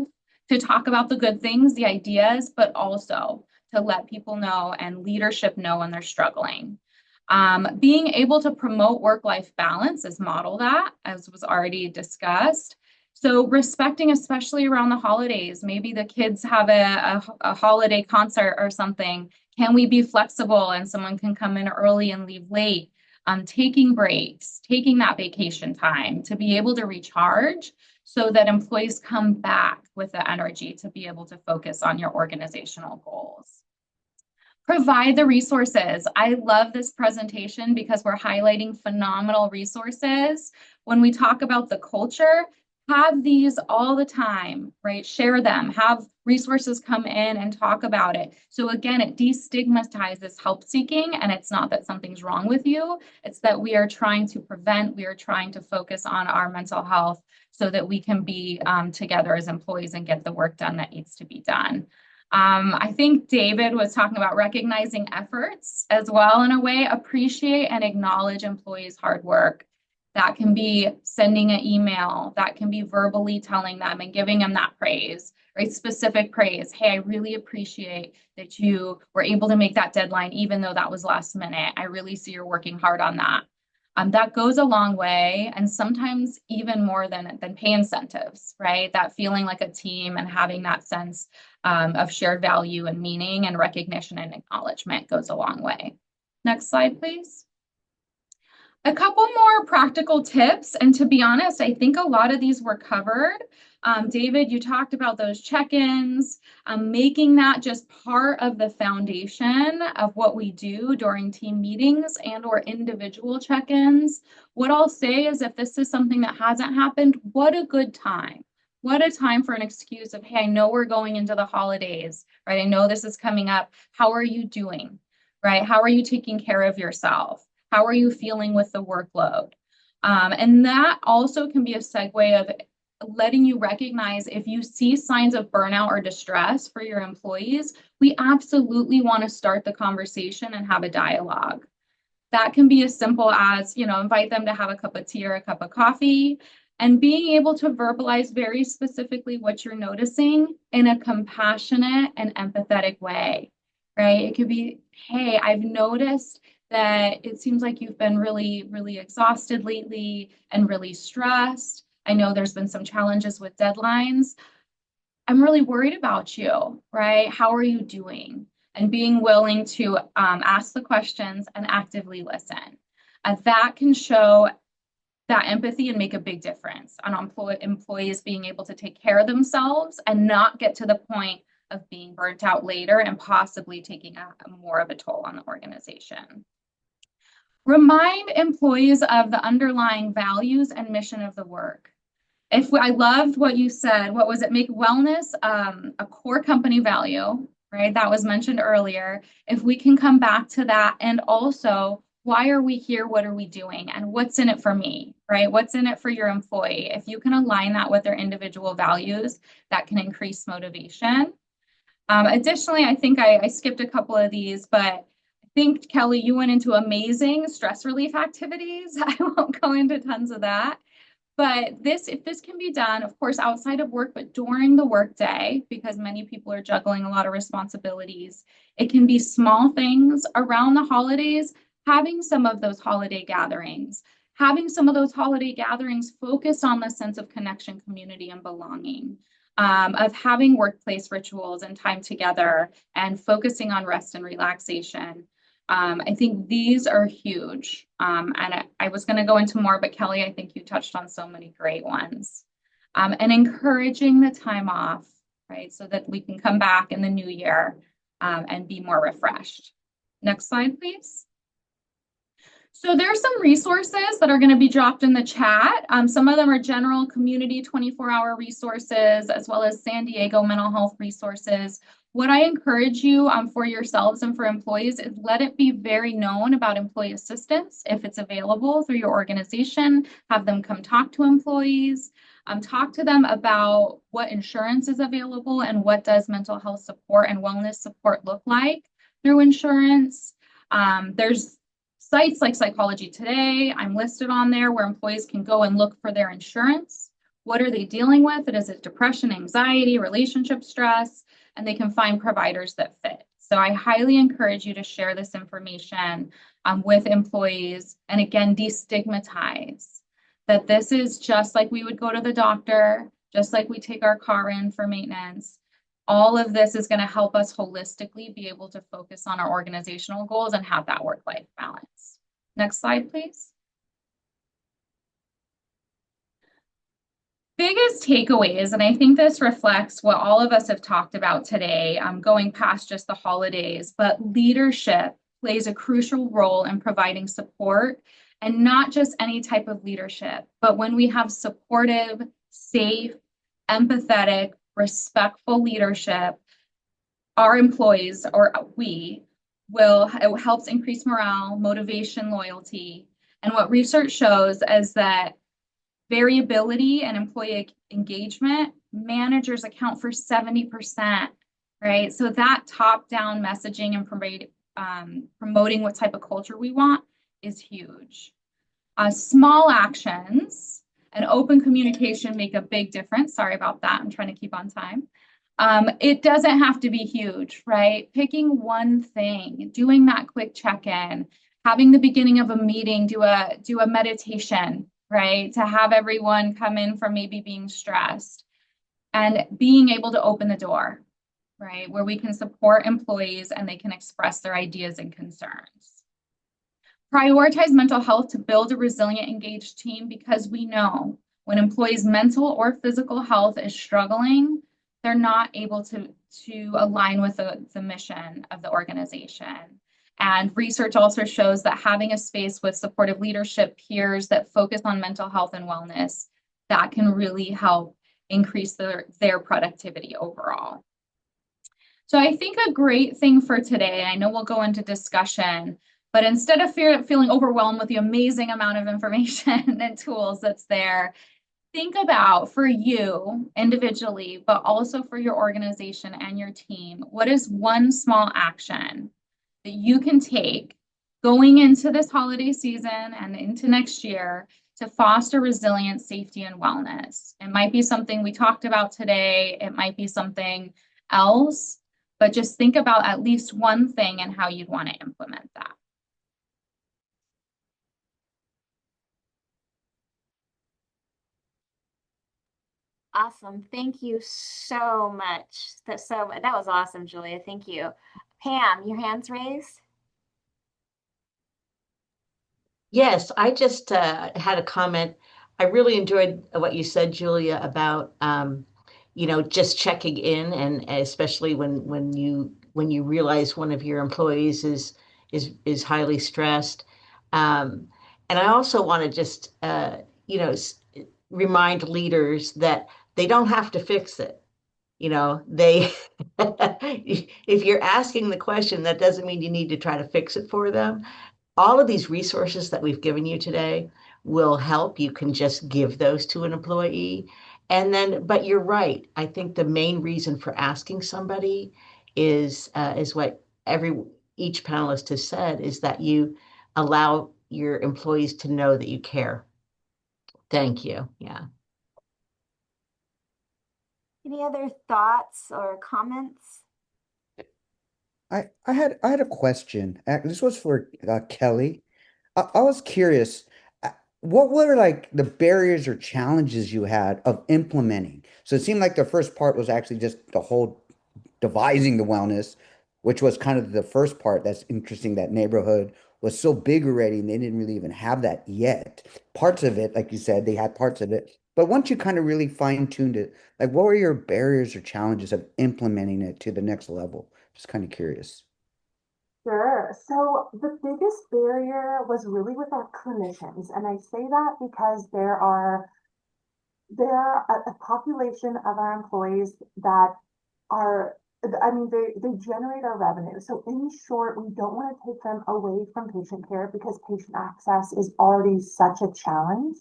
to talk about the good things, the ideas, but also to let people know and leadership know when they're struggling. Being able to promote work-life balance is model that, as was already discussed. So respecting, especially around the holidays, maybe the kids have a holiday concert or something. Can we be flexible and someone can come in early and leave late? Taking breaks, taking that vacation time to be able to recharge so that employees come back with the energy to be able to focus on your organizational goals. Provide the resources. I love this presentation because we're highlighting phenomenal resources. When we talk about the culture, have these all the time, right? Share them, have resources come in and talk about it. So again, it destigmatizes help seeking, and it's not that something's wrong with you. It's that we are trying to prevent, we are trying to focus on our mental health so that we can be together as employees and get the work done that needs to be done. I think David was talking about recognizing efforts as well in a way, appreciate and acknowledge employees' hard work. That can be sending an email, that can be verbally telling them and giving them that praise, right? Specific praise. Hey, I really appreciate that you were able to make that deadline, even though that was last minute. I really see you're working hard on that. That goes a long way, and sometimes even more than pay incentives, right? That feeling like a team and having that sense of shared value and meaning and recognition and acknowledgement goes a long way. Next slide, please. A couple more practical tips, and to be honest, I think a lot of these were covered. David, you talked about those check-ins, making that just part of the foundation of what we do during team meetings and or individual check-ins. What I'll say is if this is something that hasn't happened, what a good time. What a time for an excuse of, hey, I know we're going into the holidays, right? I know this is coming up. How are you doing, right? How are you taking care of yourself? How are you feeling with the workload? And that also can be a segue of letting you recognize if you see signs of burnout or distress for your employees, we absolutely want to start the conversation and have a dialogue. That can be as simple as, invite them to have a cup of tea or a cup of coffee, and being able to verbalize very specifically what you're noticing in a compassionate and empathetic way, right? It could be, hey, I've noticed that it seems like you've been really, really exhausted lately and really stressed. I know there's been some challenges with deadlines. I'm really worried about you, right? How are you doing? And being willing to ask the questions and actively listen. That can show that empathy and make a big difference on employees being able to take care of themselves and not get to the point of being burnt out later and possibly taking more of a toll on the organization. Remind employees of the underlying values and mission of the work. I loved what you said, what was it? Make wellness a core company value, right? That was mentioned earlier. If we can come back to that, and also, why are we here? What are we doing? And what's in it for me, right? What's in it for your employee? If you can align that with their individual values, that can increase motivation. Additionally, I think I skipped a couple of these, but I think, Kelly, you went into amazing stress relief activities. I won't go into tons of that. But if this can be done, of course, outside of work, but during the workday, because many people are juggling a lot of responsibilities, it can be small things around the holidays, having some of those holiday gatherings, focus on the sense of connection, community, and belonging, of having workplace rituals and time together and focusing on rest and relaxation. I think these are huge. And I was going to go into more, but Kelly, I think you touched on so many great ones. And encouraging the time off, right? So that we can come back in the new year and be more refreshed. Next slide, please. So there's some resources that are going to be dropped in the chat. Some of them are general community 24-hour resources, as well as San Diego mental health resources. What I encourage you for yourselves and for employees is let it be very known about employee assistance if it's available through your organization. Have them come talk to employees, talk to them about what insurance is available and what does mental health support and wellness support look like through insurance. There's sites like Psychology Today, I'm listed on there, where employees can go and look for their insurance. What are they dealing with? Is it depression, anxiety, relationship stress? And they can find providers that fit. So I highly encourage you to share this information with employees, and again, destigmatize that this is just like we would go to the doctor, just like we take our car in for maintenance. All of this is going to help us holistically be able to focus on our organizational goals and have that work-life balance. Next slide, please. Biggest takeaways, and I think this reflects what all of us have talked about today, going past just the holidays, but leadership plays a crucial role in providing support, and not just any type of leadership, but when we have supportive, safe, empathetic, respectful leadership, our employees, or it helps increase morale, motivation, loyalty. And what research shows is that variability and employee engagement, managers account for 70%, right? So that top-down messaging and promoting what type of culture we want is huge. Small actions and open communication make a big difference. Sorry about that. I'm trying to keep on time. It doesn't have to be huge, right? Picking one thing, doing that quick check-in, having the beginning of a meeting, do a meditation, right? To have everyone come in from maybe being stressed, and being able to open the door, right? Where we can support employees and they can express their ideas and concerns. Prioritize mental health to build a resilient, engaged team, because we know when employees' mental or physical health is struggling, they're not able to align with the mission of the organization. And research also shows that having a space with supportive leadership peers that focus on mental health and wellness, that can really help increase their productivity overall. So I think a great thing for today, I know we'll go into discussion, but instead of feeling overwhelmed with the amazing amount of information and tools that's there, think about, for you individually, but also for your organization and your team, what is one small action that you can take going into this holiday season and into next year to foster resilience, safety, and wellness? It might be something we talked about today. It might be something else, but just think about at least one thing and how you'd want to implement that. Awesome. Thank you so much. That was awesome, Julia. Thank you. Pam, your hand's raised. Yes, I just had a comment. I really enjoyed what you said, Julia, about just checking in, and especially when you realize one of your employees is highly stressed. And I also want to just remind leaders that they don't have to fix it. They if you're asking the question, that doesn't mean you need to try to fix it for them. All of these resources that we've given you today will help. You can just give those to an employee. And then, but you're right. I think the main reason for asking somebody is what each panelist has said, is that you allow your employees to know that you care. Thank you. Yeah. Any other thoughts or comments? I had a question. This was for Kelly. I was curious, what were like the barriers or challenges you had of implementing? So it seemed like the first part was actually just the whole devising the wellness, which was kind of the first part. That's interesting. That neighborhood was so big already, and they didn't really even have that yet. Parts of it, like you said, they had parts of it. But once you kind of really fine-tuned it, like what were your barriers or challenges of implementing it to the next level? Just kind of curious. Sure. So the biggest barrier was really with our clinicians. And I say that because there are a population of our employees that are, I mean, they generate our revenue. So in short, we don't want to take them away from patient care because patient access is already such a challenge,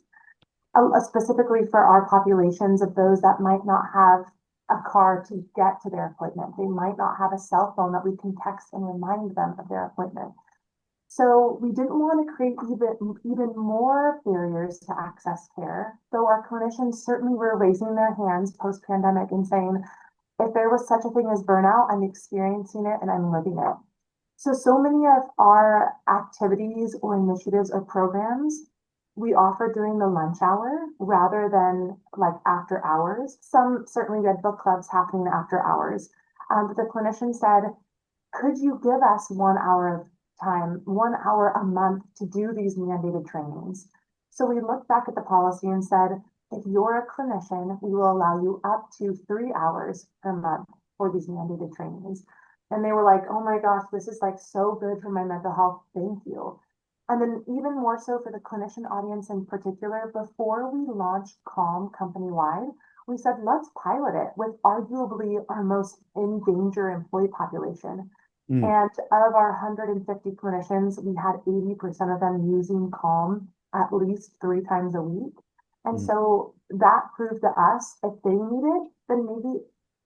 specifically for our populations of those that might not have a car to get to their appointment. They might not have a cell phone that we can text and remind them of their appointment. So we didn't want to create even more barriers to access care, though our clinicians certainly were raising their hands post-pandemic and saying, if there was such a thing as burnout, I'm experiencing it and I'm living it. So many of our activities or initiatives or programs we offer during the lunch hour rather than like after hours. Some certainly we had book clubs happening after hours. But the clinician said, could you give us 1 hour of time, 1 hour a month to do these mandated trainings? So we looked back at the policy and said, if you're a clinician, we will allow you up to 3 hours per month for these mandated trainings. And they were like, oh my gosh, this is like so good for my mental health. Thank you. And then even more so for the clinician audience in particular, before we launched Calm company-wide, we said, let's pilot it with arguably our most in danger employee population. Mm. And of our 150 clinicians, we had 80% of them using Calm at least 3 times a week. And so that proved to us if they need it, then maybe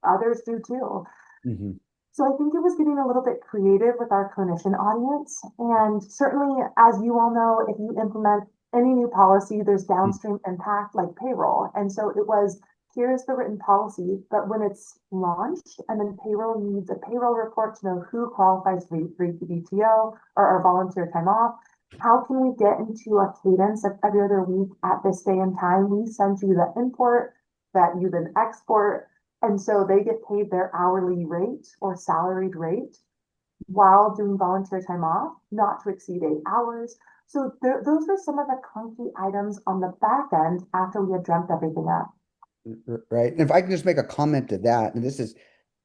others do too. Mm-hmm. So I think it was getting a little bit creative with our clinician audience. And certainly, as you all know, if you implement any new policy, there's downstream impact like payroll. And so it was, here's the written policy, but when it's launched and then payroll needs a payroll report to know who qualifies for PTO or volunteer time off, how can we get into a cadence of every other week at this day and time? We send you the import that you then export. And so they get paid their hourly rate or salaried rate while doing volunteer time off, not to exceed 8 hours. So those were some of the clunky items on the back end after we had dreamt everything up. Right. And if I can just make a comment to that, and this is,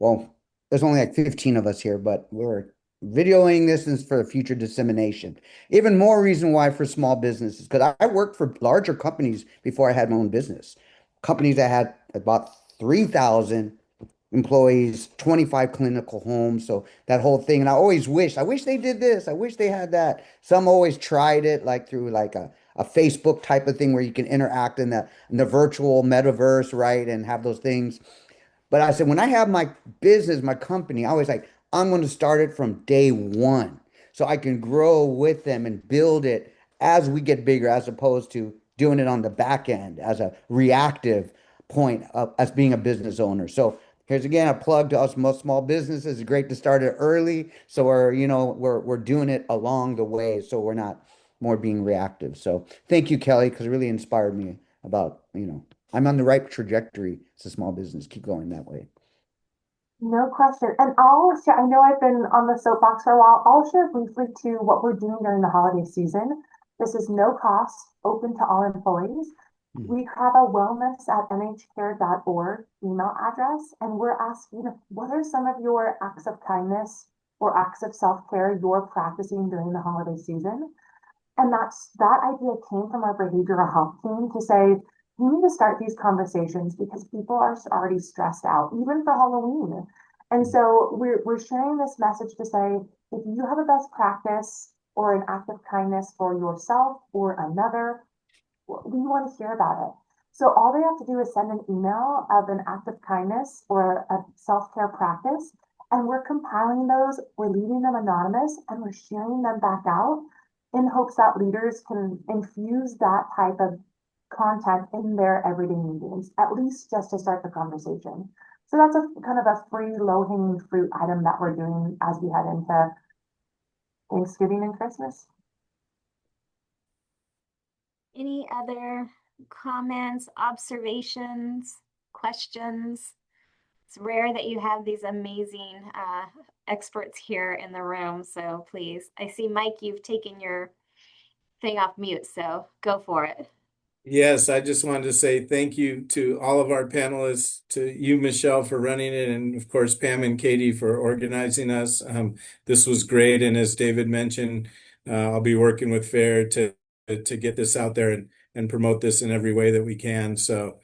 well, there's only like 15 of us here, but we're videoing this is for future dissemination. Even more reason why for small businesses, because I worked for larger companies before I had my own business. Companies that had about 3,000 employees, 25 clinical homes. So that whole thing. And I wish they did this. I wish they had that. Some always tried it like through like a Facebook type of thing where you can interact in the virtual metaverse, right? And have those things. But I said, when I have my business, my company, I was like, I'm going to start it from day one so I can grow with them and build it as we get bigger, as opposed to doing it on the back end as a reactive point of as being a business owner. So here's again a plug to us most small businesses. It's great to start it early. So we're doing it along the way. So we're not more being reactive. So thank you, Kelly, because it really inspired me about, I'm on the right trajectory as a small business. Keep going that way. No question. And I'll share, I know I've been on the soapbox for a while. I'll share briefly to what we're doing during the holiday season. This is no cost, open to all employees. We have a wellness at nhcare.org email address, and we're asking what are some of your acts of kindness or acts of self-care you're practicing during the holiday season? And that idea came from our behavioral health team to say, we need to start these conversations because people are already stressed out, even for Halloween. And so we're sharing this message to say, if you have a best practice or an act of kindness for yourself or another, we want to hear about it. So all they have to do is send an email of an act of kindness or a self-care practice, and we're compiling those, we're leaving them anonymous, and we're sharing them back out in hopes that leaders can infuse that type of content in their everyday meetings, at least just to start the conversation. So that's a kind of a free, low-hanging fruit item that we're doing as we head into Thanksgiving and Christmas. Any other comments, observations, questions? It's rare that you have these amazing experts here in the room, so please. I see, Mike, you've taken your thing off mute, so go for it. Yes, I just wanted to say thank you to all of our panelists, to you, Michelle, for running it, and of course, Pam and Katie for organizing us. This was great, and as David mentioned, I'll be working with FAIR to get this out there and promote this in every way that we can. So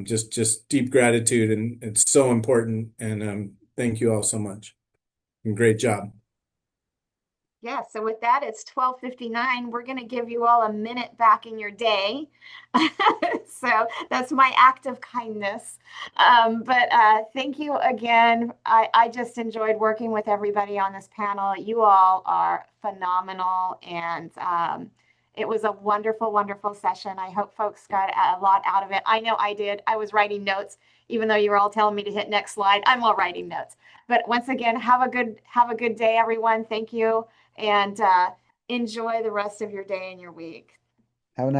just deep gratitude, and it's so important. And thank you all so much. And great job. Yeah, so with that, it's 12:59. We're going to give you all a minute back in your day. So that's my act of kindness. But thank you again. I just enjoyed working with everybody on this panel. You all are phenomenal, and it was a wonderful, wonderful session. I hope folks got a lot out of it. I know I did. I was writing notes even though you were all telling me to hit next slide, I'm all writing notes. But once again, have a good day, everyone. Thank you. And enjoy the rest of your day and your week. Have a nice